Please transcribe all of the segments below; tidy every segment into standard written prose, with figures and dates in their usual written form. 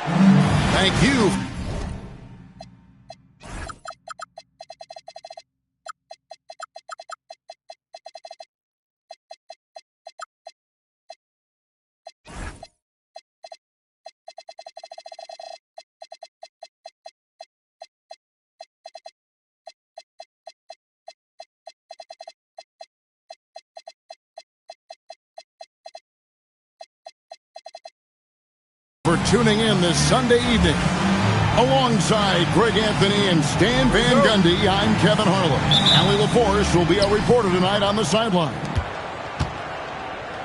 Thank you. For tuning in this Sunday evening. Alongside Greg Anthony and Stan Van Gundy, I'm Kevin Harlan. Allie LaForce will be our reporter tonight on the sideline.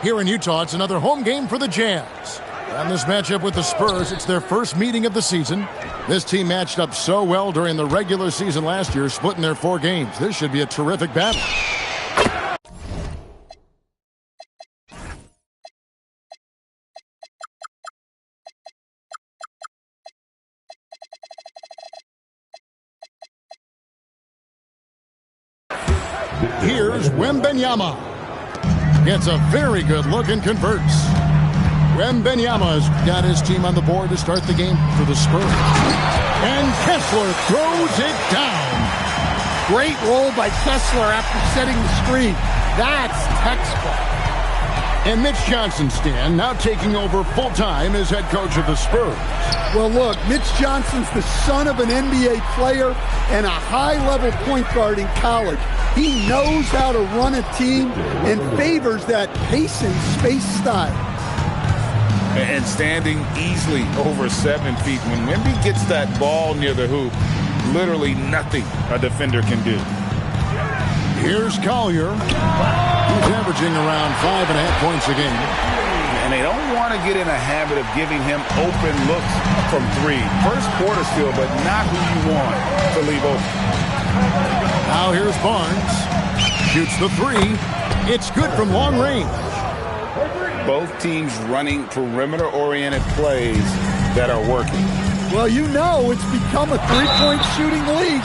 Here in Utah, it's another home game for the Jazz. And this matchup with the Spurs, it's their first meeting of the season. This team matched up so well during the regular season last year, splitting their 4 games. This should be a terrific battle. Here's Wembanyama. Gets a very good look and converts. Wembanyama's got his team on the board to start the game for the Spurs. And Kessler throws it down. Great roll by Kessler after setting the screen. That's textbook. And Mitch Johnson, Stan, now taking over full-time as head coach of the Spurs. Well, look, Mitch Johnson's the son of an NBA player and a high-level point guard in college. He knows how to run a team and favors that pace and space style. And standing easily over 7 feet. When Wemby gets that ball near the hoop, literally nothing a defender can do. Here's Collier. He's averaging around 5.5 points a game. And they don't want to get in a habit of giving him open looks from 3. First quarter still, but not who you want to leave open. Now here's Barnes. Shoots the 3. It's good from long range. Both teams running perimeter-oriented plays that are working. Well, you know it's become a 3-point shooting league.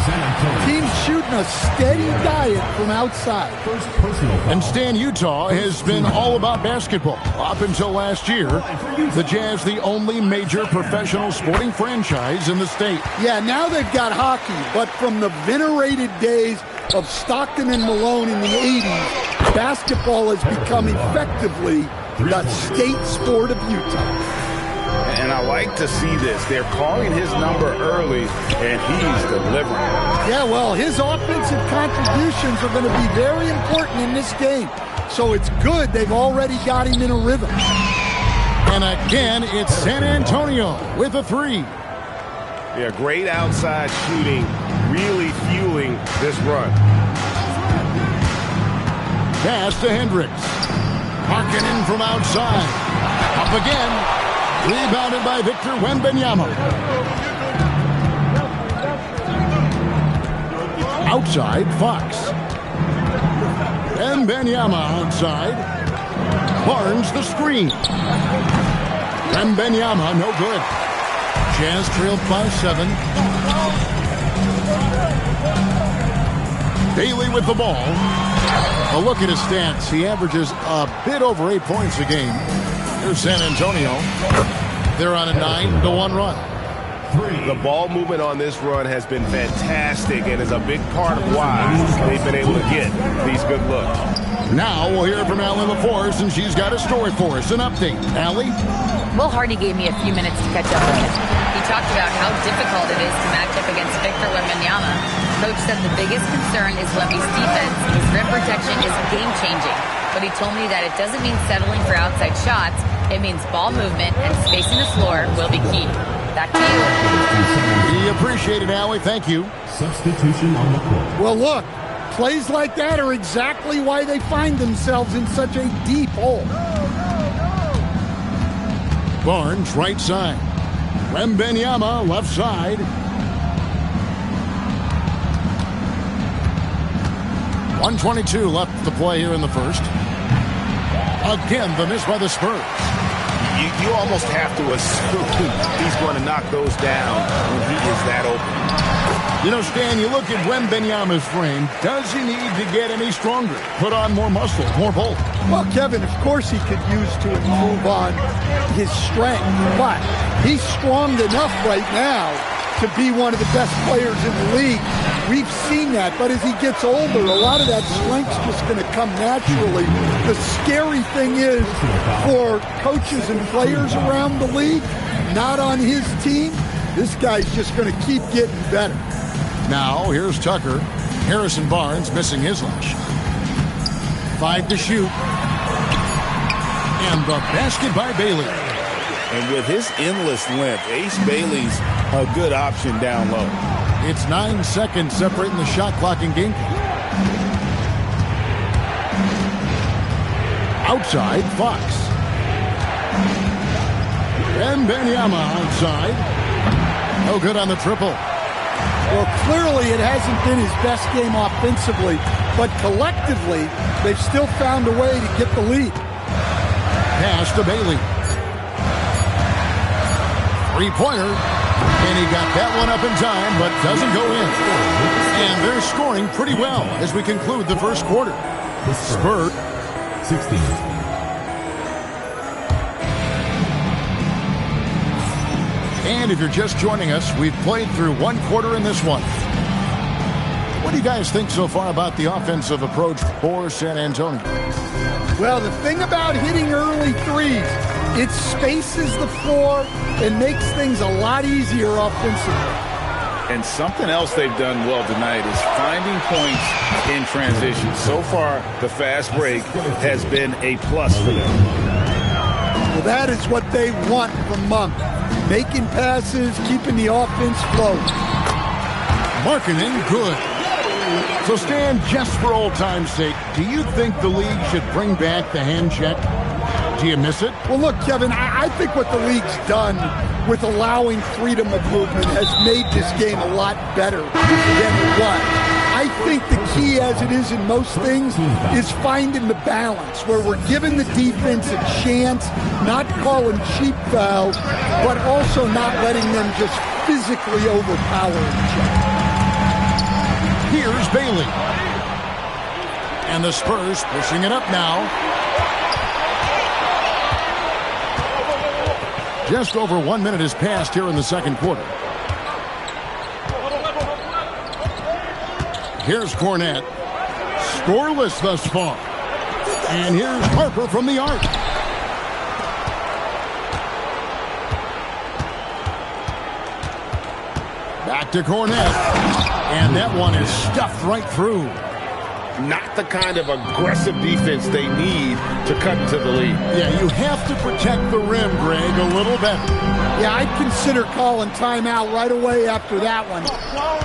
Teams shooting a steady diet from outside. And Stan, Utah has been all about basketball up until last year. The Jazz, the only major professional sporting franchise in the state. Yeah, now they've got hockey, but from the venerated days of Stockton and Malone in the 80s, basketball has become effectively the state sport of Utah. And I like to see this. They're calling his number early, and he's delivering. Yeah, well, his offensive contributions are going to be very important in this game. So it's good they've already got him in a rhythm. And again, it's San Antonio with a 3. Yeah, great outside shooting, really fueling this run. Pass to Hendricks. Markkanen from outside. Up again. Rebounded by Victor Wembanyama. Outside, Fox. Wembanyama outside. Barnes the screen. Wembanyama, no good. Jazz trailed by 7. Bailey with the ball. A look at his stats. He averages a bit over 8 points a game. Here's San Antonio. They're on a 9-1 run. The ball movement on this run has been fantastic and is a big part of why they've been able to get these good looks. Now we'll hear from Allie LaForce, and she's got a story for us. An update. Allie? Will Hardy gave me a few minutes to catch up with him. He talked about how difficult it is to match up against Victor Wembanyama. Coach said the biggest concern is Wemby's defense. His rim protection is game-changing. But he told me that it doesn't mean settling for outside shots. It means ball movement and spacing the floor will be key. Back to you. We appreciate it, Allie. Thank you. Substitution on the court. Well, look, plays like that are exactly why they find themselves in such a deep hole. Barnes, right side. Wembanyama, left side. 1:22 left to play here in the first. Again, the miss by the Spurs. You almost have to assume he's going to knock those down when he is that open. You know, Stan, you look at Wembanyama's frame. Does he need to get any stronger? Put on more muscle, more bulk? Well, Kevin, of course he could use to improve on his strength, but he's strong enough right now to be one of the best players in the league. We've seen that, but as he gets older, a lot of that strength's just going to come naturally. The scary thing is for coaches and players around the league, not on his team, this guy's just going to keep getting better. Now, here's Tucker. Harrison Barnes missing his lunch. 5 to shoot. And the basket by Bailey. And with his endless length, Ace Bailey's a good option down low. It's 9 seconds separating the shot clock and game. Outside, Fox. Wembanyama outside. No good on the triple. Well, clearly it hasn't been his best game offensively, but collectively, they've still found a way to get the lead. Pass to Bailey. Three-pointer. And he got that one up in time, but doesn't go in. And they're scoring pretty well as we conclude the first quarter. Spurs 16. And if you're just joining us, we've played through one quarter in this one. What do you guys think so far about the offensive approach for San Antonio? Well, the thing about hitting early threes, it spaces the floor and makes things a lot easier offensively. And something else they've done well tonight is finding points in transition. So far, the fast break has been a plus for them. Well, that is what they want from Monk. Making passes, keeping the offense flowing. Marketing, good. So, Stan, just for old time's sake, do you think the league should bring back the hand check? Do you miss it? Well, look, Kevin, I think what the league's done with allowing freedom of movement has made this game a lot better than it was. I think the key, as it is in most things, is finding the balance where we're giving the defense a chance, not calling cheap fouls, but also not letting them just physically overpower each other. Here's Bailey. And the Spurs pushing it up now. Just over 1 minute has passed here in the second quarter. Here's Cornette. Scoreless thus far. And here's Harper from the arc. Back to Cornette. And that one is stuffed right through. Not the kind of aggressive defense they need to cut into the lead. Yeah, you have to protect the rim, Greg, a little better. Yeah, I'd consider calling timeout right away after that one.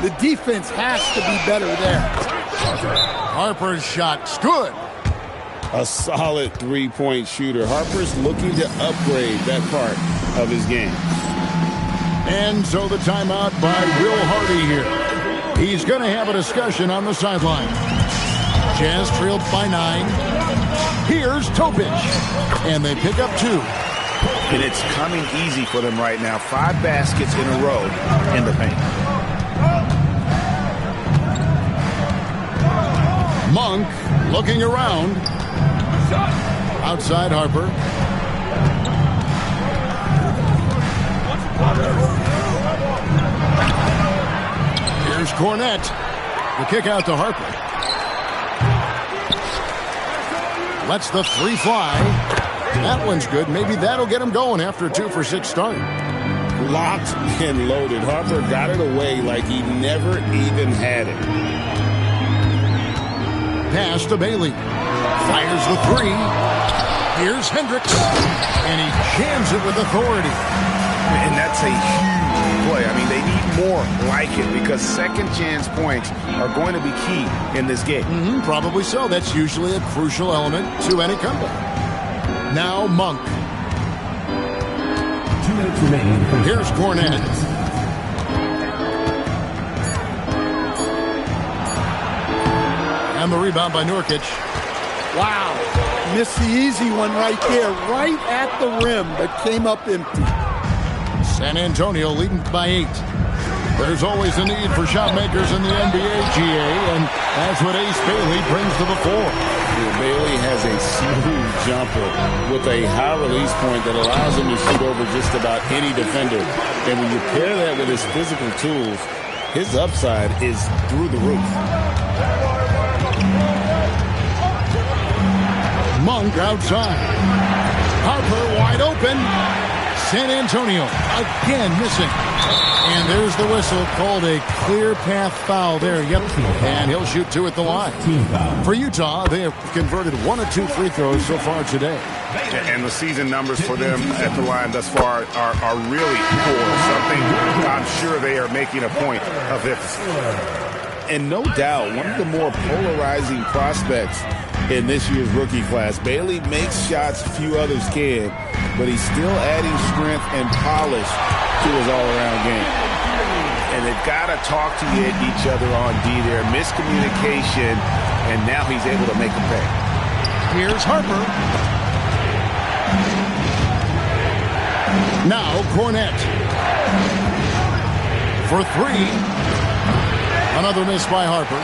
The defense has to be better there. Harper's shot's good. A solid three-point shooter. Harper's looking to upgrade that part of his game. And so the timeout by Will Hardy here. He's going to have a discussion on the sideline. Jazz trailed by 9. Here's Topic. And they pick up 2. And it's coming easy for them right now. 5 baskets in a row in the paint. Monk looking around. Outside Harper. Here's Cornette. The kick out to Harper. Lets the 3 fly. That one's good. Maybe that'll get him going after a 2-for-6 start. Locked and loaded. Harper got it away like he never even had it. Pass to Bailey. Fires the 3. Here's Hendricks. And he jams it with authority. And that's a huge play. I mean, they need more like it because second chance points are going to be key in this game. Probably so. That's usually a crucial element to any comeback. Now Monk. 2 minutes remaining. Here's Cornette. And the rebound by Nurkic. Wow. Missed the easy one right there, right at the rim, but came up empty. San Antonio leading by 8. There's always a need for shot makers in the NBA, GA, and that's what Ace Bailey brings to the fore. Bailey has a smooth jumper with a high release point that allows him to shoot over just about any defender. And when you pair that with his physical tools, his upside is through the roof. Monk outside. Harper wide open. San Antonio again missing. And there's the whistle, called a clear path foul there. Yep. And he'll shoot 2 at the line. For Utah, they have converted 1 of 2 free throws so far today. And the season numbers for them at the line thus far are really poor. Something I'm sure they are making a point of emphasis. And no doubt, one of the more polarizing prospects in this year's rookie class. Bailey makes shots few others can, but he's still adding strength and polish to his all-around game. And they've got to talk to each other on D there. Miscommunication, and now he's able to make a pay. Here's Harper. Now Cornette. For 3. Another miss by Harper.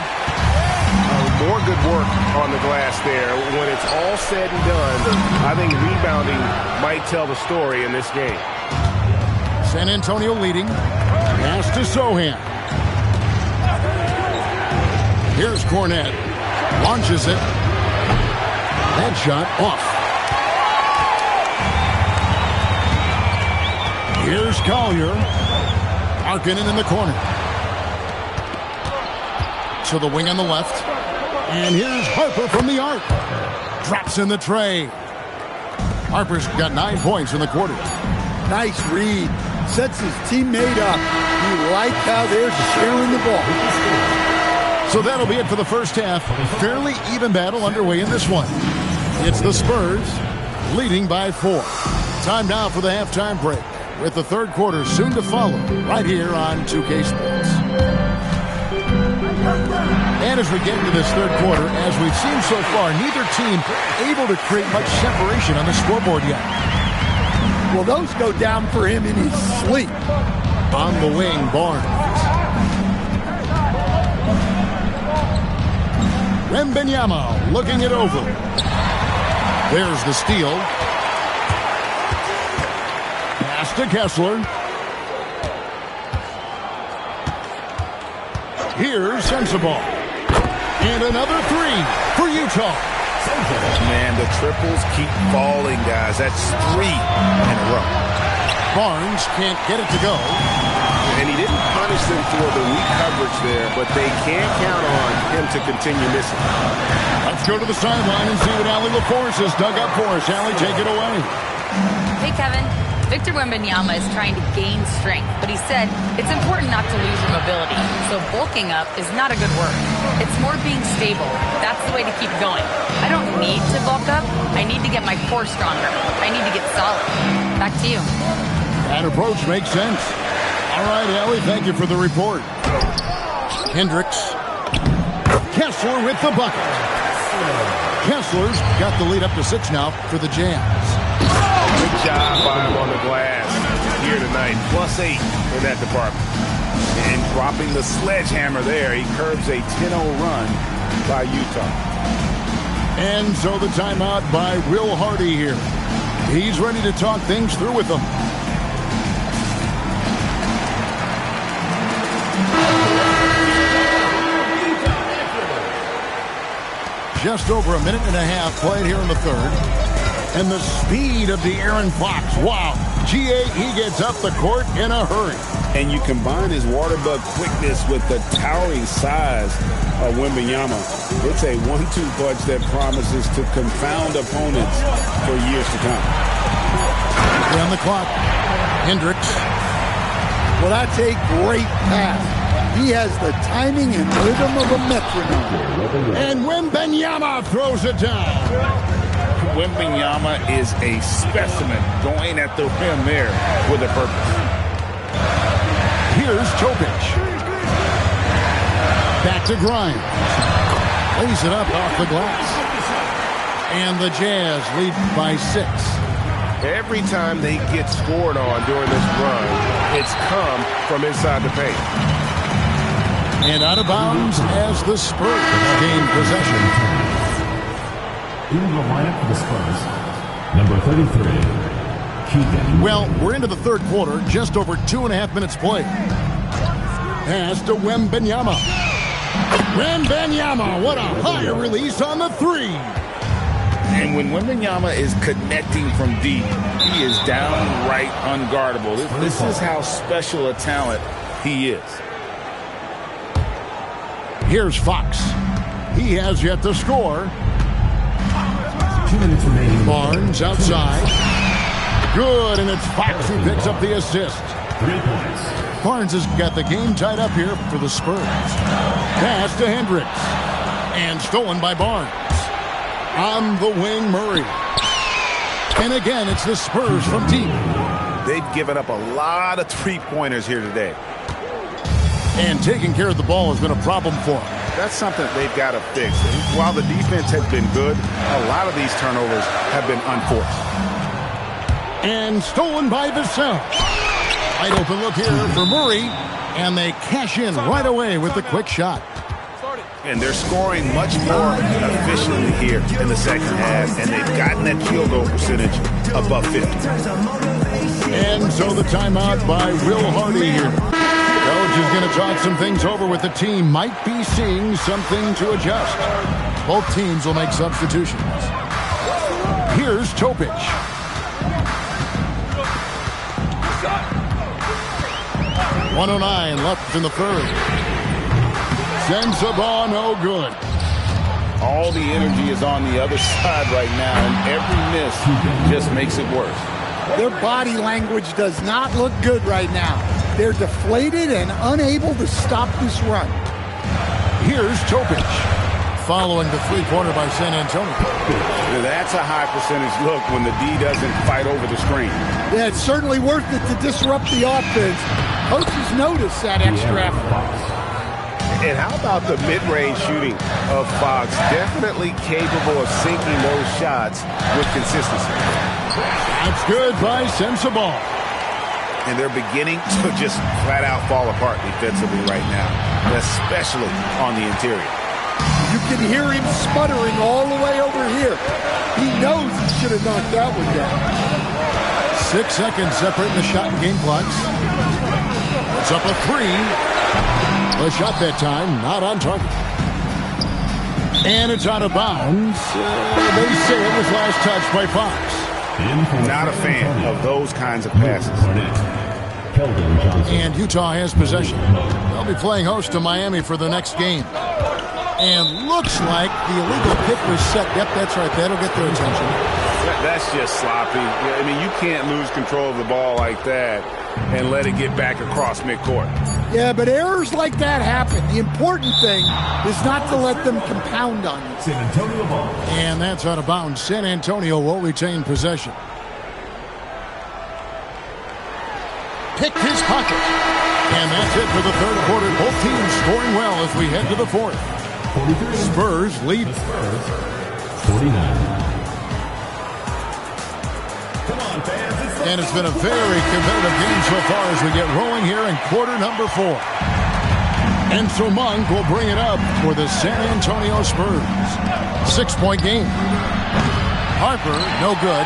More good work on the glass there. When it's all said and done, I think rebounding might tell the story in this game. San Antonio leading. Pass to Sohan. Here's Cornette. Launches it. That shot off. Here's Collier. Markkanen in the corner. To the wing on the left. And here's Harper from the arc. Drops in the tray. Harper's got 9 points in the quarter. Nice read. Sets his teammate up. You like how they're sharing the ball. So that'll be it for the first half. Fairly even battle underway in this one. It's the Spurs leading by 4. Time now for the halftime break, with the third quarter soon to follow right here on 2K Sports. And as we get into this third quarter, as we've seen so far, neither team able to create much separation on the scoreboard yet. Well, those go down for him in his sleep. On the wing, Barnes. Wembanyama looking it over. There's the steal. Pass to Kessler. Here's Sensabaugh. And another 3 for Utah. Man, the triples keep falling, guys. That's 3 in a row. Barnes can't get it to go. And he didn't punish them for the weak coverage there, but they can't count on him to continue missing. Let's go to the sideline and see what Allie LaForce has dug up for us. Allie, take it away. Hey, Kevin. Victor Wembanyama is trying to gain strength, but he said it's important not to lose your mobility. So bulking up is not a good word. It's more being stable. That's the way to keep going. I don't need to bulk up. I need to get my core stronger. I need to get solid. Back to you. That approach makes sense. All right, Allie, thank you for the report. Hendricks. Kessler with the bucket. Kessler's got the lead up to 6 now for the Jazz. Good job by him on the glass here tonight. +8 in that department. And dropping the sledgehammer there, he curbs a 10-0 run by Utah. And so the timeout by Will Hardy here. He's ready to talk things through with them. Just over a minute and a half played here in the third. And the speed of De'Aaron Fox. Wow. GA, he gets up the court in a hurry. And you combine his water bug quickness with the towering size of Wembanyama. It's a 1-2 punch that promises to confound opponents for years to come. On the clock, Hendricks. Well, that's a great pass. He has the timing and rhythm of a metronome. And Wembanyama throws it down. Wembanyama is a specimen going at the rim there with a purpose. Here's Topic. Back to Grimes. Lays it up off the glass. And the Jazz lead by 6. Every time they get scored on during this run, it's come from inside the paint. And out of bounds as the Spurs gain possession. In the lineup for the Spurs, number 33, Keegan. Well, we're into the third quarter, just over 2.5 minutes played. Pass to Wembanyama. Wembanyama, what a high release on the three. And when Wembanyama is connecting from deep, he is downright unguardable. This is how special a talent he is. Here's Fox. He has yet to score. 2 minutes remaining. Barnes outside. Good, and it's Fox who picks up the assist. 3 points. Barnes has got the game tied up here for the Spurs. Pass to Hendricks. And stolen by Barnes. On the wing, Murray. And again, it's the Spurs from deep. They've given up a lot of three-pointers here today. And taking care of the ball has been a problem for them. That's something they've got to fix. And while the defense has been good, a lot of these turnovers have been unforced. And stolen by Vassell. Wide open look here for Murray. And they cash in right away with the quick shot. And they're scoring much more efficiently here in the second half. And they've gotten that field goal percentage above 50. And so the timeout by Will Hardy here. Coach is going to talk some things over with the team. Might be seeing something to adjust. Both teams will make substitutions. Here's Topic. .109 left in the third. Sends the ball, no good. All the energy is on the other side right now, and every miss just makes it worse. Their body language does not look good right now. They're deflated and unable to stop this run. Here's Topic, following the three-pointer by San Antonio. That's a high percentage look when the D doesn't fight over the screen. Yeah, it's certainly worth it to disrupt the offense. Coaches notice that extra effort. And how about the mid-range shooting of Fox? Definitely capable of sinking those shots with consistency. That's good by Sensabaugh. And they're beginning to just flat out fall apart defensively right now, especially on the interior. You can hear him sputtering all the way over here. He knows he should have knocked that one down. 6 seconds separating the shot and game clocks. It's up a three. The shot that time, not on target. And it's out of bounds. They say it was last touched by Fox. Not a fan of those kinds of passes. And Utah has possession. They'll be playing host to Miami for the next game. And looks like the illegal pick was set. Yep, that's right. That'll get their attention. That's just sloppy. I mean, you can't lose control of the ball like that and let it get back across midcourt. Yeah, but errors like that happen. The important thing is not to let them compound on you. San Antonio ball. And that's out of bounds. San Antonio will retain possession. Picked his pocket. And that's it for the third quarter. Both teams scoring well as we head to the fourth. 43. Spurs lead. Spurs 49. And it's been a very competitive game so far as we get rolling here in quarter number 4. And so Monk will bring it up for the San Antonio Spurs. 6-point game. Harper, no good.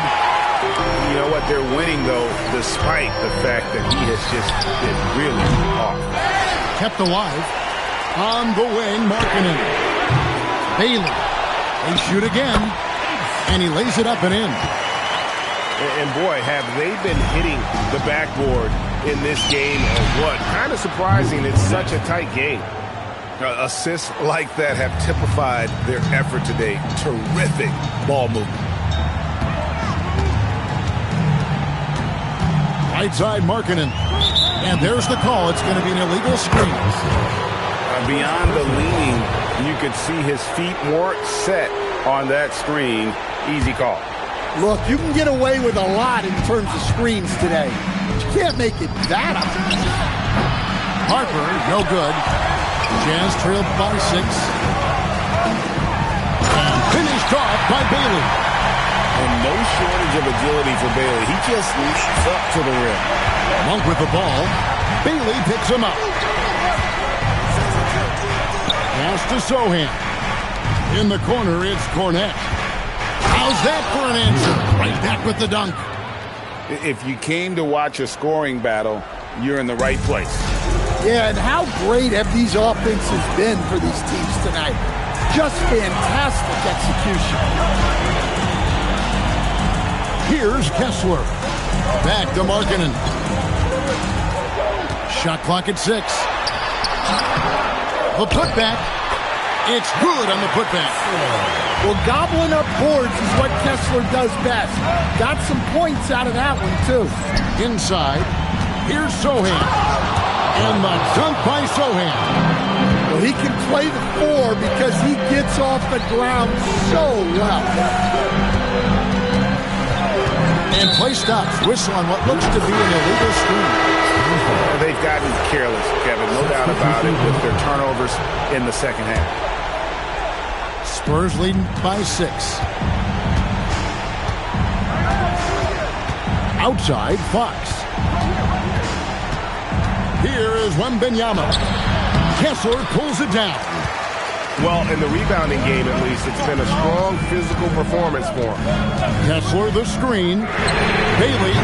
You know what? They're winning, though, despite the fact that he has just been really off. Kept alive. On the wing, Markkanen. Bailey. They shoot again. And he lays it up and in. And boy, have they been hitting the backboard in this game or what? Kind of surprising. It's such a tight game. Assists like that have typified their effort today. Terrific ball movement. Right side, Markkanen. And there's the call. It's going to be an illegal screen. Beyond the leaning, you could see his feet more set on that screen. Easy call. Look, you can get away with a lot in terms of screens today. But you can't make it that obvious. Harper, no good. Jazz trailed by 6. And finished off by Bailey. And no shortage of agility for Bailey. He just leaps up to the rim. Monk with the ball. Bailey picks him up. Pass to Sohan. In the corner, it's Cornette. How's that for an answer? Right back with the dunk. If you came to watch a scoring battle, you're in the right place. Yeah, and how great have these offenses been for these teams tonight? Just fantastic execution. Here's Kessler. Back to Markkanen. Shot clock at 6. The putback. It's good on the putback. Well, gobbling up boards is what Kessler does best. Got some points out of that one, too. Inside. Here's Sohan. And the dunk by Sohan. Well, he can play the 4 because he gets off the ground so well. And play stops. Whistle on what looks to be an illegal screen. They've gotten careless, Kevin, no doubt about it, with their turnovers in the second half. Spurs leading by 6. Outside, Fox. Here is Wembanyama. Kessler pulls it down. Well, in the rebounding game, at least, it's been a strong physical performance for him. Kessler the screen. Bailey.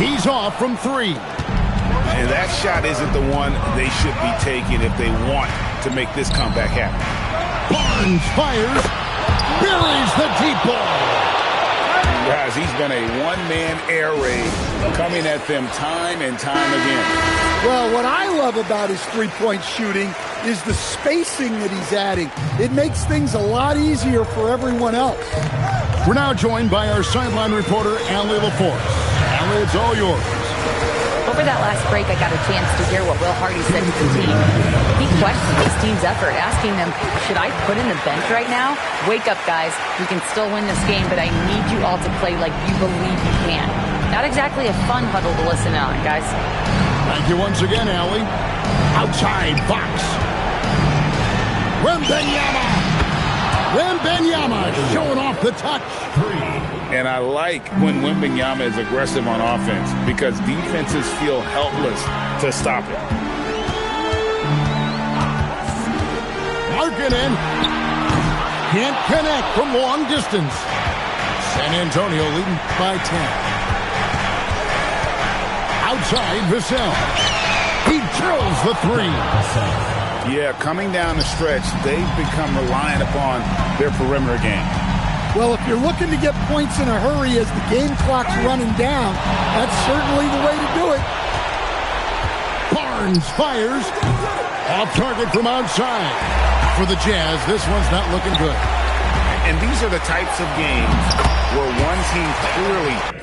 He's off from 3. And that shot isn't the one they should be taking if they want to make this comeback happen. Barnes fires. Buries the deep ball. Guys, he's been a one-man air raid coming at them time and time again. Well, what I love about his three-point shooting is the spacing that he's adding. It makes things a lot easier for everyone else. We're now joined by our sideline reporter, Allie LaForce. Allie, it's all yours. Over that last break, I got a chance to hear what Will Hardy said to the team. He questioned his team's effort, asking them, should I put in the bench right now? Wake up, guys. We can still win this game, but I need you all to play like you believe you can. Not exactly a fun huddle to listen on, guys. Thank you once again, Allie. Outside, Fox. Wembanyama! Wembanyama showing off the touch. 3. And I like when Wembanyama is aggressive on offense because defenses feel helpless to stop it. Markkanen can't connect from long distance. San Antonio leading by 10. Outside, Vassell. He drills the 3. Yeah, coming down the stretch, they've become reliant upon their perimeter game. Well, if you're looking to get points in a hurry as the game clock's running down, that's certainly the way to do it. Barnes fires. Off target from outside. For the Jazz, this one's not looking good. And these are the types of games where one team clearly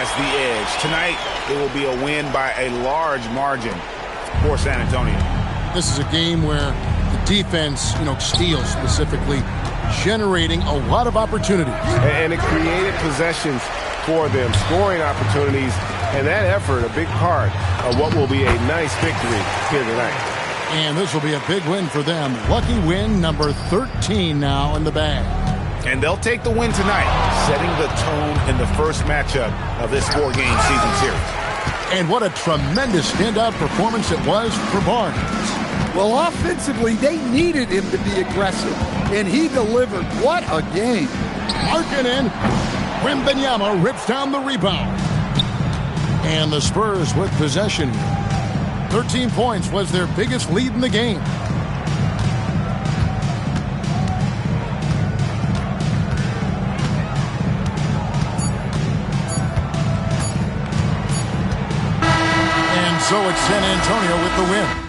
has the edge. Tonight, it will be a win by a large margin for San Antonio. This is a game where the defense, steals specifically, generating a lot of opportunities. And it created possessions for them, scoring opportunities, and that effort a big part of what will be a nice victory here tonight. And this will be a big win for them. Lucky win number 13 now in the bag. And they'll take the win tonight, setting the tone in the first matchup of this 4-game season series. And what a tremendous standout performance it was for Barnes. Well, offensively, they needed him to be aggressive, and he delivered. What a game. Markkanen. Wembanyama rips down the rebound. And the Spurs with possession. 13 points was their biggest lead in the game. And so it's San Antonio with the win.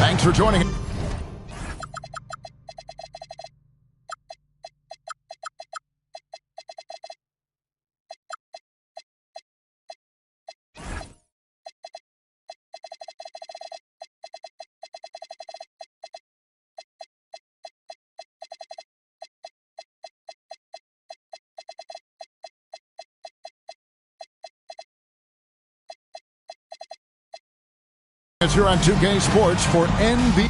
Thanks for joining. It's here on 2K Sports for NBA.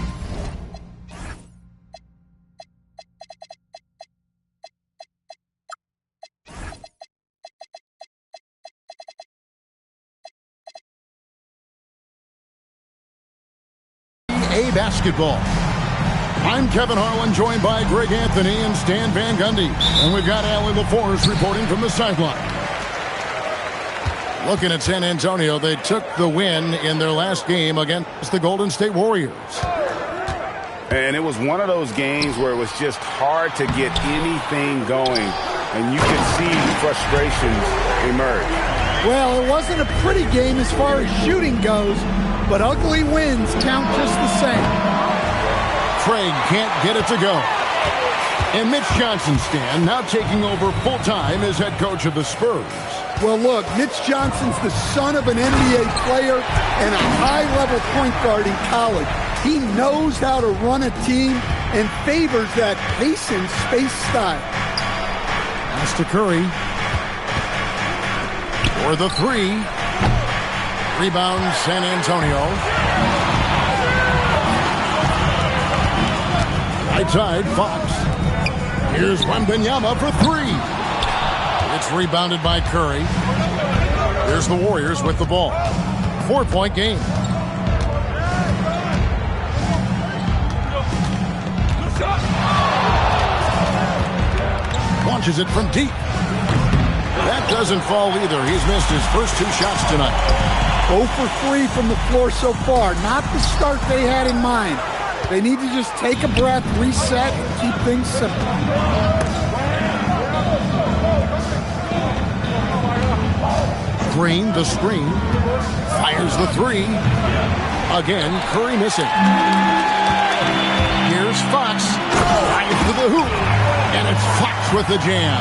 Basketball. I'm Kevin Harlan, joined by Greg Anthony and Stan Van Gundy. And we've got Allie LaForce reporting from the sideline. Looking at San Antonio, they took the win in their last game against the Golden State Warriors. And it was one of those games where it was just hard to get anything going. And you could see frustrations emerge. Well, it wasn't a pretty game as far as shooting goes, but ugly wins count just the same. Craig can't get it to go. And Mitch Johnson, Stan, now taking over full-time as head coach of the Spurs. Well, look, Mitch Johnson's the son of an NBA player and a high-level point guard in college. He knows how to run a team and favors that pace and space style. Pass to Curry. For the three. Rebound, San Antonio. Right side, Fox. Here's Wembanyama for three. It's rebounded by Curry. Here's the Warriors with the ball. 4-point game. Launches it from deep. That doesn't fall either. He's missed his first two shots tonight. 0 for 3 from the floor so far. Not the start they had in mind. They need to just take a breath, reset, and keep things simple. Green, the screen. Fires the three. Again, Curry missing. Here's Fox. Right to the hoop. And it's Fox with the jam.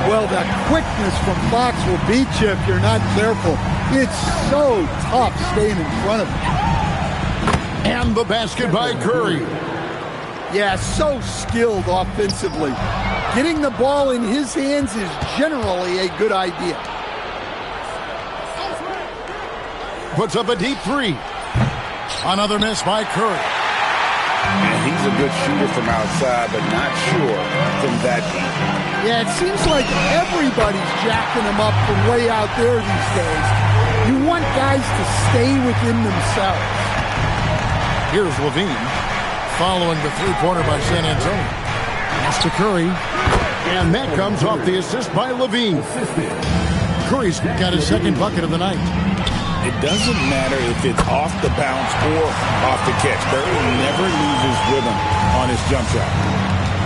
Well, that quickness from Fox will beat you if you're not careful. It's so tough staying in front of him. And the basket by Curry. Yeah, so skilled offensively. Getting the ball in his hands is generally a good idea. Puts up a deep three. Another miss by Curry. And he's a good shooter from outside, but not sure from that deep. Yeah, it seems like everybody's jacking him up from way out there these days. You want guys to stay within themselves. Here's Levine, following the three-pointer by San Antonio. Pass to Curry, and that comes off the assist by Levine. Curry's got his second bucket of the night. It doesn't matter if it's off the bounce or off the catch. Curry never loses rhythm on his jump shot.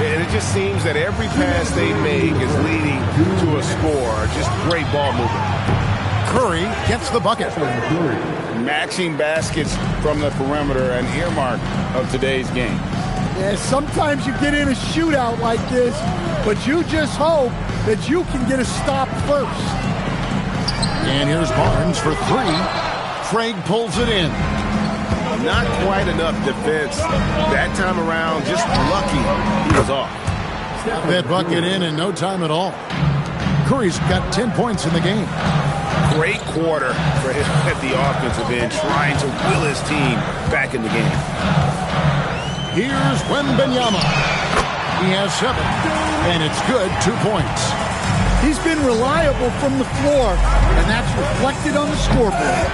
And it just seems that every pass they make is leading to a score. Just great ball movement. Curry gets the bucket. Matching baskets from the perimeter, an earmark of today's game. Yeah, sometimes you get in a shootout like this, but you just hope that you can get a stop first. And here's Barnes for three. Craig pulls it in. Not quite enough defense that time around. Just lucky he was off. That bucket in no time at all. Curry's got 10 points in the game. Great quarter for him at the offensive end, trying to will his team back in the game. Here's Wembanyama. He has 7, and it's good, 2 points. He's been reliable from the floor, and that's reflected on the scoreboard.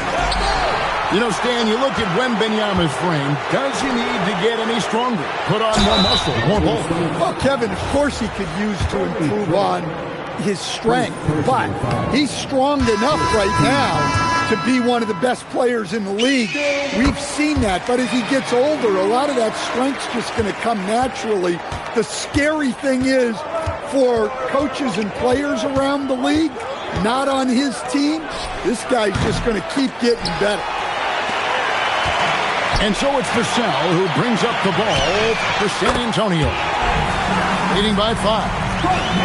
You know, Stan, you look at Wembanyama's frame. Does he need to get any stronger? Put on more muscle, more bulk? Well, Kevin, of course he could use to improve on his strength, but he's strong enough right now to be one of the best players in the league. We've seen that, but as he gets older, a lot of that strength's just going to come naturally. The scary thing is, for coaches and players around the league, not on his team, this guy's just going to keep getting better. And so it's Vassell who brings up the ball for San Antonio. Leading by 5.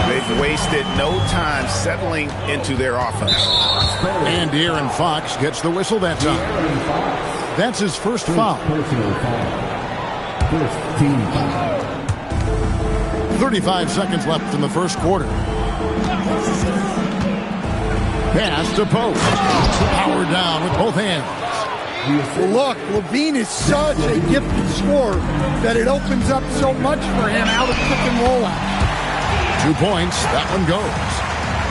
They've wasted no time settling into their offense. And De'Aaron Fox gets the whistle that time. That's his first foul. 35 seconds left in the first quarter. Pass to Post. Power down with both hands. Look, LaVine is such a gifted scorer that it opens up so much for him out of pick and roll out. 2 points. That one goes.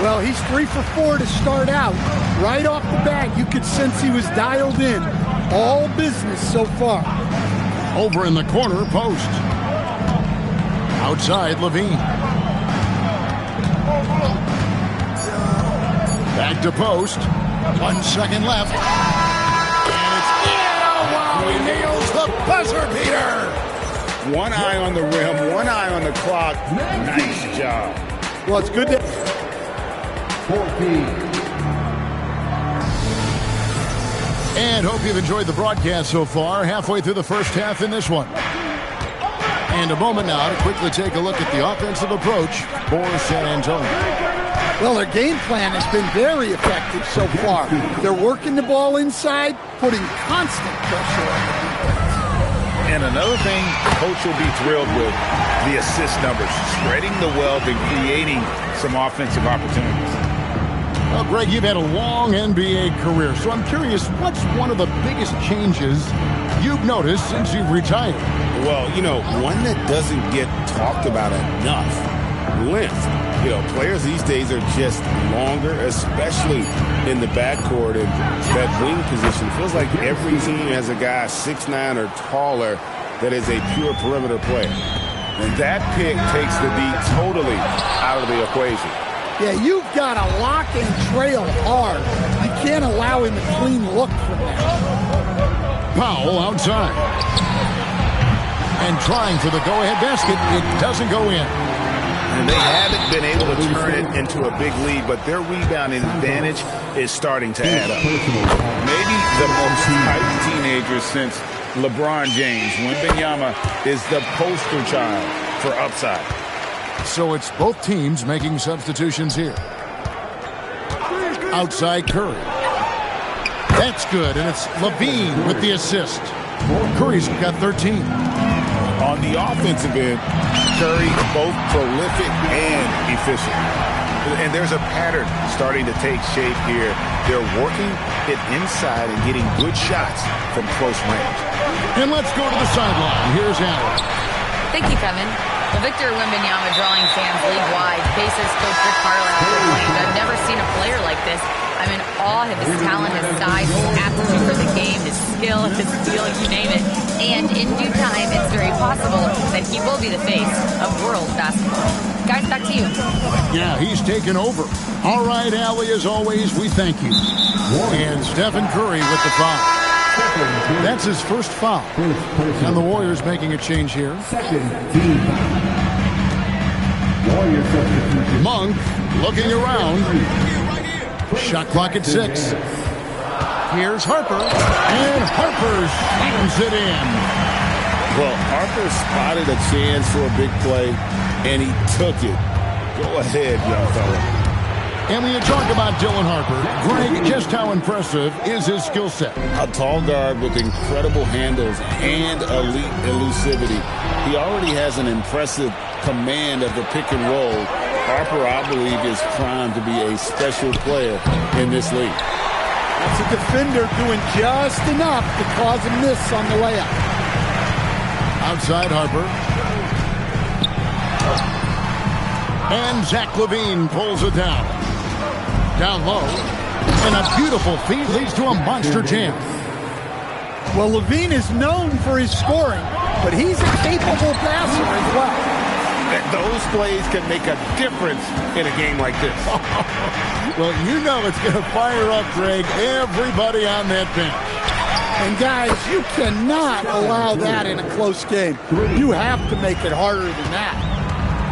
Well, he's 3 for 4 to start out. Right off the bat, you could sense he was dialed in. All business so far. Over in the corner, Post. Outside, LaVine. Back to Post. 1 second left. And it's wow, he nails the buzzer beater. One eye on the rim, one eye on the clock. Nice job. Well, it's good to... 14. And hope you've enjoyed the broadcast so far. Halfway through the first half in this one. And a moment now to quickly take a look at the offensive approach for San Antonio. Well, their game plan has been very effective so far. They're working the ball inside, putting constant pressure on the defense. And another thing, Coach will be thrilled with the assist numbers, spreading the wealth and creating some offensive opportunities. Well, Greg, you've had a long NBA career, so I'm curious, what's one of the biggest changes you've noticed since you've retired? Well, you know, one that doesn't get talked about enough, length. You know, players these days are just longer, especially in the backcourt, and that wing position. Feels like every team has a guy 6'9" or taller that is a pure perimeter player. And that pick takes the D totally out of the equation. Yeah, you've got to lock and trail hard. You can't allow him a clean look from that. Powell outside. And trying for the go-ahead basket. It doesn't go in. And they haven't been able to turn it into a big lead, but their rebounding advantage is starting to add up. Maybe the most hyped teenager since LeBron James. Wembanyama is the poster child for upside. So it's both teams making substitutions here. Outside Curry. That's good, and it's LaVine with the assist. Curry's got 13. On the offensive end, Curry both prolific and efficient. And there's a pattern starting to take shape here. They're working it inside and getting good shots from close range. And let's go to the sideline. Here's Allen. Thank you, Kevin. Well, Victor Wembanyama drawing fans league-wide. Pacers coach Rick Carlisle proclaimed, "I've never seen a player like this. I'm in awe of his talent, his size, his aptitude for the game, his skill, his feel, you name it. And in due time, it's very possible that he will be the face of world basketball." Guys, back to you. Yeah, he's taken over. All right, Allie, as always, we thank you. And Stephen Curry with the foul. That's his first foul. And the Warriors making a change here. Monk looking around. Shot clock at 6. Here's Harper. And Harper slams it in. Well, Harper spotted a chance for a big play, and he took it. Go ahead, young fella. And when you talk about Dylan Harper, Greg, just how impressive is his skill set? A tall guard with incredible handles and elite elusivity. He already has an impressive command of the pick and roll. Harper, I believe, is primed to be a special player in this league. That's a defender doing just enough to cause a miss on the layup. Outside Harper. And Zach LaVine pulls it down. Down low. And a beautiful feed leads to a monster jam. Well, LaVine is known for his scoring, but he's a capable passer as well. Those plays can make a difference in a game like this. Well, you know it's going to fire up, Greg, everybody on that bench. And guys, you cannot allow that in a close game. You have to make it harder than that.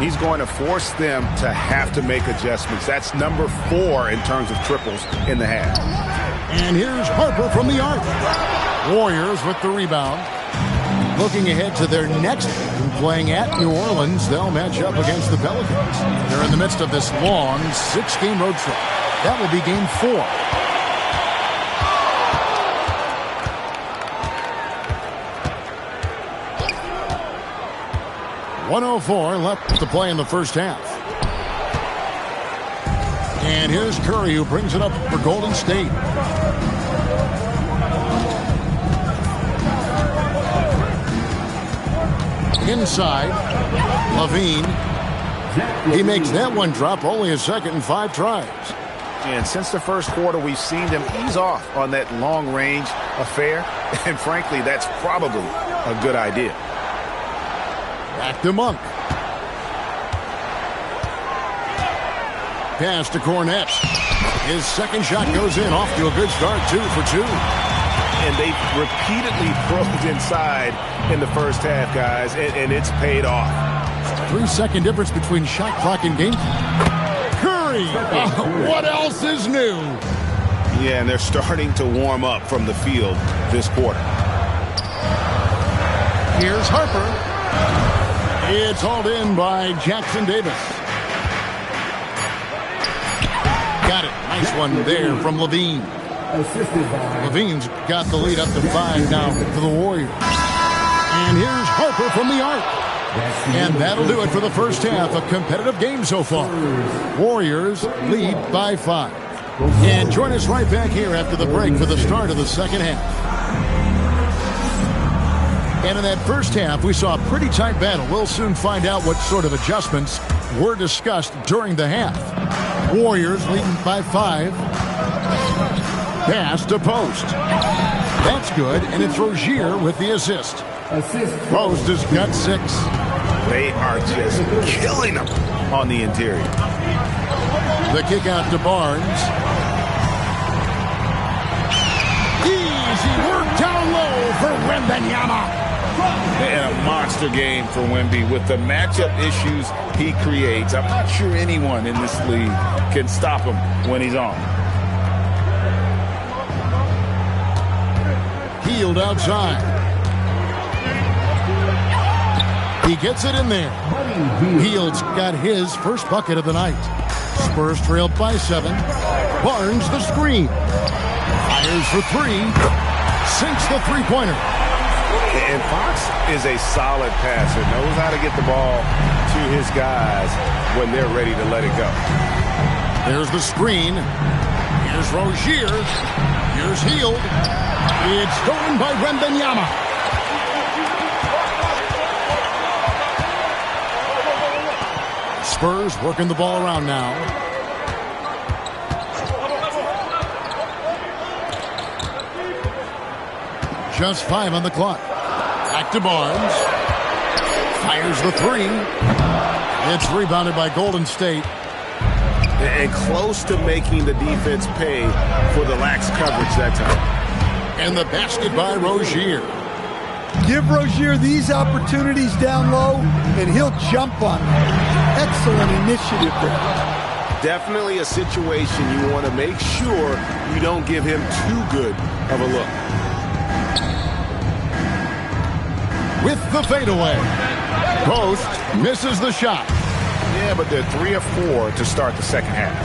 He's going to force them to have to make adjustments. That's number 4 in terms of triples in the half. And here's Harper from the arc. Warriors with the rebound. Looking ahead to their next game, playing at New Orleans, they'll match up against the Pelicans. They're in the midst of this long 6-game road trip. That will be game 4. .104 left to play in the first half. And here's Curry, who brings it up for Golden State. Inside, Levine. He makes that one drop, only a second and 5 tries. And since the first quarter, we've seen them ease off on that long-range affair. And frankly, that's probably a good idea. Back to Monk. Pass to Cornette. His second shot goes in, off to a good start, 2 for 2. And they repeatedly probed inside in the first half, guys, and it's paid off. 3-second difference between shot clock and game. Curry! What else is new? Yeah, and they're starting to warm up from the field this quarter. Here's Harper. It's hauled in by Jackson Davis. Got it. Nice one there from Levine. Levine's got the lead up to 5 now for the Warriors. And here's Harper from the arc. And that'll do it for the first half. A competitive game so far. Warriors lead by 5. And join us right back here after the break for the start of the second half. And in that first half, we saw a pretty tight battle. We'll soon find out what sort of adjustments were discussed during the half. Warriors leading by 5. Pass to Post. That's good, and it's Rozier with the assist. Post has got 6. They are just killing them on the interior. The kick out to Barnes. Easy work down low for Wembanyama. And a monster game for Wemby with the matchup issues he creates. I'm not sure anyone in this league can stop him when he's on. Hield outside. He gets it in there. Hield's got his first bucket of the night. Spurs trailed by 7. Barnes the screen. Fires for 3. Sinks the three-pointer. And Fox is a solid passer, knows how to get the ball to his guys when they're ready to let it go. There's the screen. Here's Rozier. Here's Hield. It's stolen by Wembanyama. Spurs working the ball around now. Just 5 on the clock. Back to Barnes. Fires the 3. It's rebounded by Golden State. And close to making the defense pay for the lax coverage that time. And the basket by Rozier. Give Rozier these opportunities down low, and he'll jump on them. Excellent initiative there. Definitely a situation you want to make sure you don't give him too good of a look. With the fadeaway. Post misses the shot. Yeah, but they're 3 of 4 to start the second half.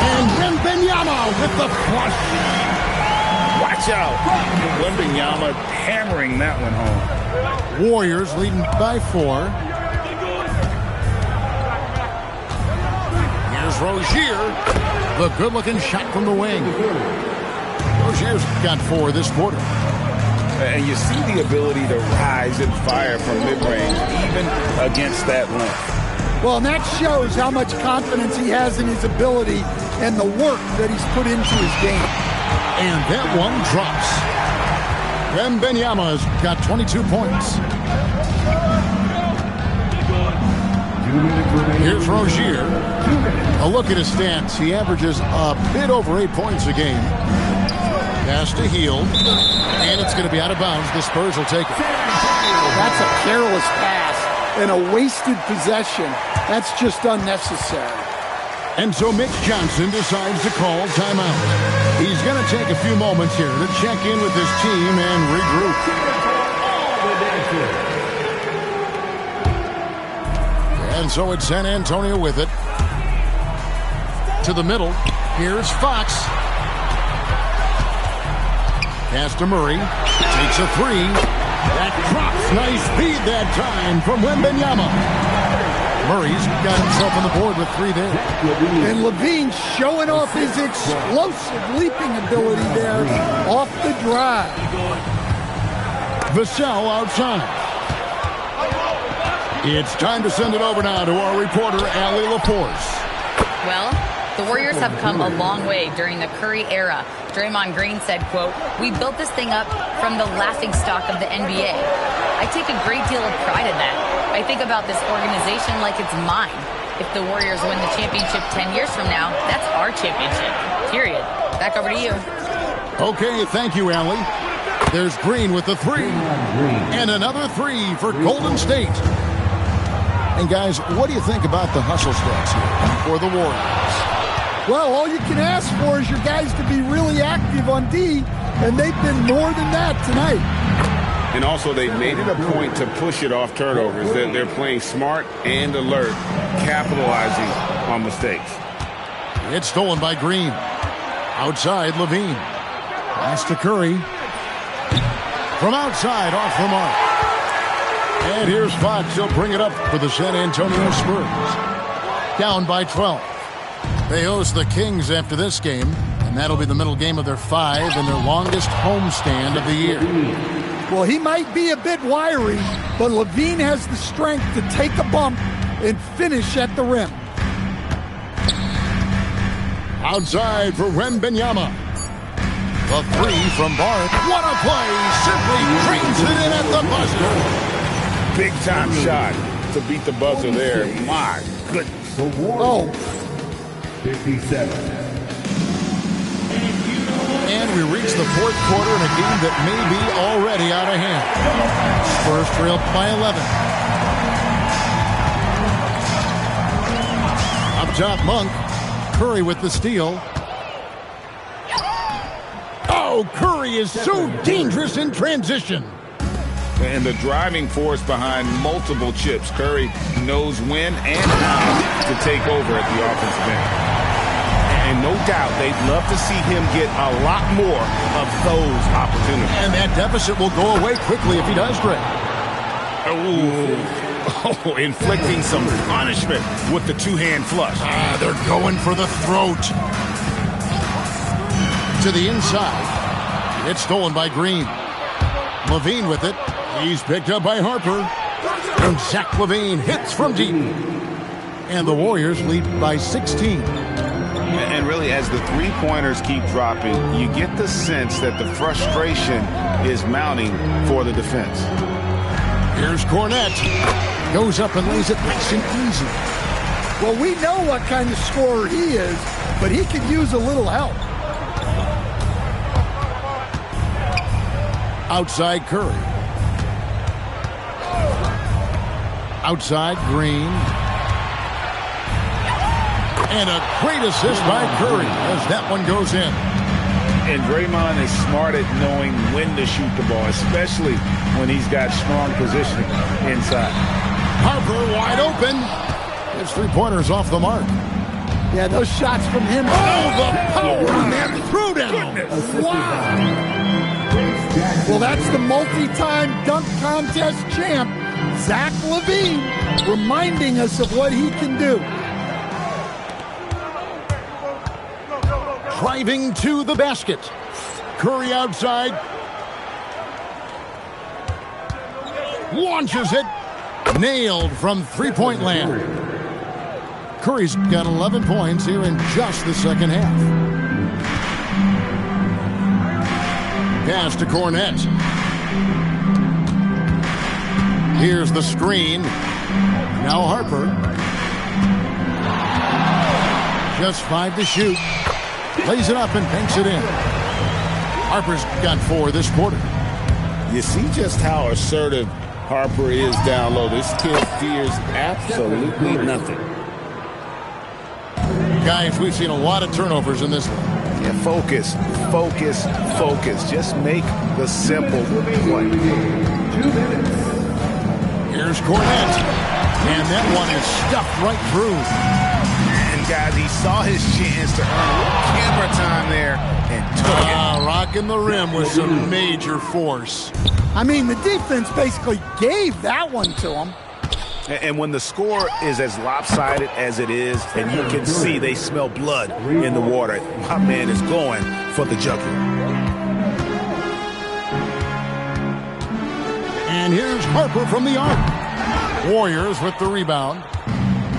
And Wembanyama with the flush. Watch out. Wembanyama hammering that one home. Warriors leading by 4. Here's Rozier. The good-looking shot from the wing. Rozier's got 4 this quarter. And you see the ability to rise and fire from mid-range, even against that length. Well, and that shows how much confidence he has in his ability and the work that he's put into his game. And that one drops. Wembanyama's got 22 points. Here's Rozier. A look at his stats. He averages a bit over 8 points a game. Pass to Hield. And it's going to be out of bounds. The Spurs will take it. That's a careless pass and a wasted possession. That's just unnecessary. And so Mitch Johnson decides to call timeout. He's going to take a few moments here to check in with his team and regroup. And so it's San Antonio with it. To the middle. Here's Fox. Pass to Murray. Takes a three. That drops. Nice feed that time from Wembanyama. Murray's got himself on the board with three there. And LaVine showing off his explosive leaping ability there off the drive. Vassell outside. It's time to send it over now to our reporter, Allie LaForce. Well, the Warriors have come a long way during the Curry era. Draymond Green said, quote, "We built this thing up from the laughingstock of the NBA. I take a great deal of pride in that. I think about this organization like it's mine. If the Warriors win the championship 10 years from now, that's our championship. Period." Back over to you. Okay, thank you, Allie. There's Green with the three. And another three for Golden State. And guys, what do you think about the hustle stats here for the Warriors? Well, all you can ask for is your guys to be really active on D, and they've been more than that tonight. And also, they've made it a point to push it off turnovers. They're playing smart and alert, capitalizing on mistakes. It's stolen by Green. Outside, LaVine. Pass to Curry. From outside, off the mark. And here's Fox. He'll bring it up for the San Antonio Spurs. Down by 12. They host the Kings after this game, and that'll be the middle game of their 5 and their longest homestand of the year. Well, he might be a bit wiry, but LaVine has the strength to take a bump and finish at the rim. Outside for Wembanyama. The three from Barth. What a play! Simply drains it in at the buzzer. Big time shot to beat the buzzer there. My goodness. Oh. 57. And we reach the fourth quarter in a game that may be already out of hand. Spurs trail by 11. Up top, Monk. Curry with the steal. Oh, Curry is so dangerous in transition. And the driving force behind multiple chips. Curry knows when and how to take over at the offensive end. And no doubt they'd love to see him get a lot more of those opportunities. And that deficit will go away quickly if he does, Greg. Oh, inflicting some punishment with the two-hand flush. They're going for the throat. To the inside. It's stolen by Green. LaVine with it. He's picked up by Harper. And Zach LaVine hits from deep. And the Warriors lead by 16. And really, as the three-pointers keep dropping, you get the sense that the frustration is mounting for the defense. Here's Cornette. Goes up and lays it nice and easy. Well, we know what kind of scorer he is, but he could use a little help. Outside Curry. Outside Green. And a great assist by Curry as that one goes in. And Draymond is smart at knowing when to shoot the ball, especially when he's got strong positioning inside. Harper wide open. His three-pointers off the mark. Yeah, those shots from him. Oh, the power on that throwdown. Wow. Well, that's the multi-time dunk contest champ, Zach LaVine, reminding us of what he can do. Driving to the basket. Curry outside. Launches it. Nailed from three-point land. Curry's got 11 points here in just the second half. Pass to Cornette. Here's the screen. Now Harper. Just 5 to shoot. Lays it up and banks it in. Harper's got 4 this quarter. You see just how assertive Harper is down low. This kid fears absolutely nothing. Guys, we've seen a lot of turnovers in this one. Yeah, focus, focus, focus. Just make the simple play. 2 minutes. Here's Cornette. And that one is stuffed right through. And guys, he saw his chance to earn a little camera time there and took it. Rocking the rim with some major force. I mean, the defense basically gave that one to him. And when the score is as lopsided as it is, and you can see they smell blood in the water, my man is going for the jugular. And here's Harper from the arc. Warriors with the rebound.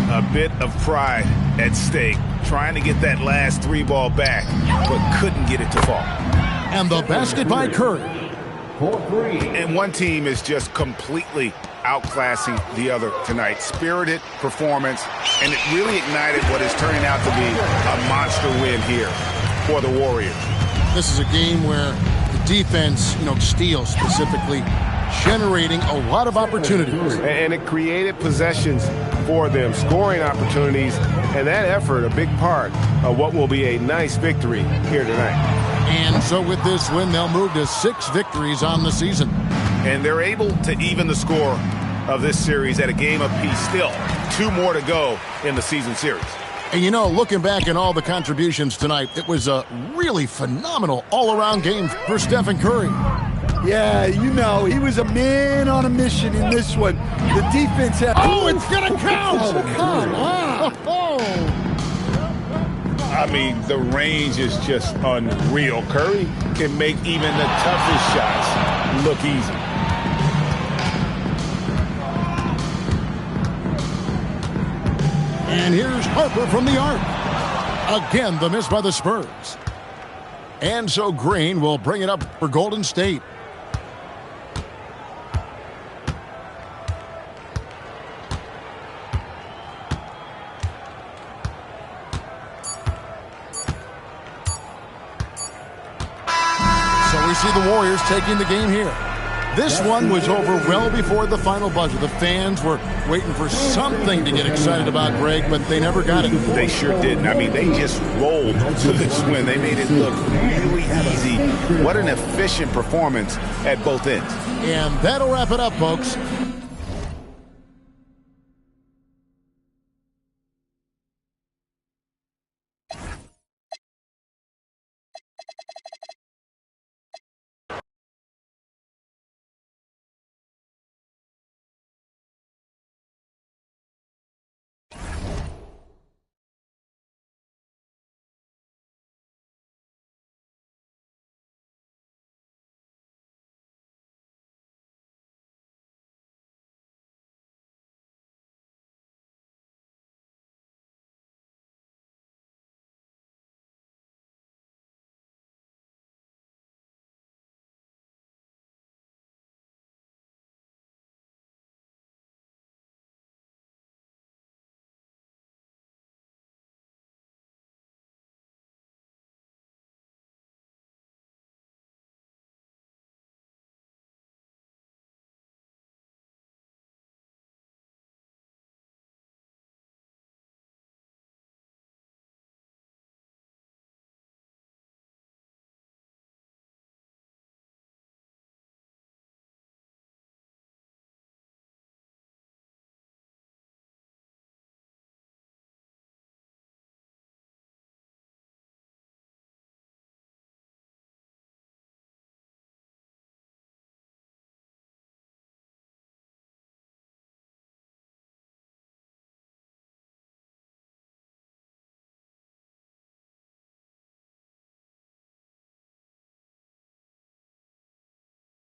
A bit of pride at stake, trying to get that last 3-ball back, but couldn't get it to fall. And the basket by Curry. And one team is just completely outclassing the other tonight. Spirited performance, and it really ignited what is turning out to be a monster win here for the Warriors. This is a game where the defense, steals specifically, generating a lot of opportunities. And it created possessions for them, scoring opportunities, and that effort, a big part of what will be a nice victory here tonight. And so with this win, they'll move to 6 victories on the season. And they're able to even the score of this series at a game apiece. Still 2 more to go in the season series. And looking back at all the contributions tonight, it was a really phenomenal all-around game for Stephen Curry. Yeah, he was a man on a mission in this one. The defense had... Oh, it's going to count! Oh, come on! I mean, the range is just unreal. Curry can make even the toughest shots look easy. And here's Harper from the arc. Again, the miss by the Spurs. And so Green will bring it up for Golden State. So we see the Warriors taking the game here. This one was over well before the final buzzer. The fans were waiting for something to get excited about, Greg, but they never got it. They sure didn't. I mean, they just rolled to this win. They made it look really easy. What an efficient performance at both ends. And that'll wrap it up, folks.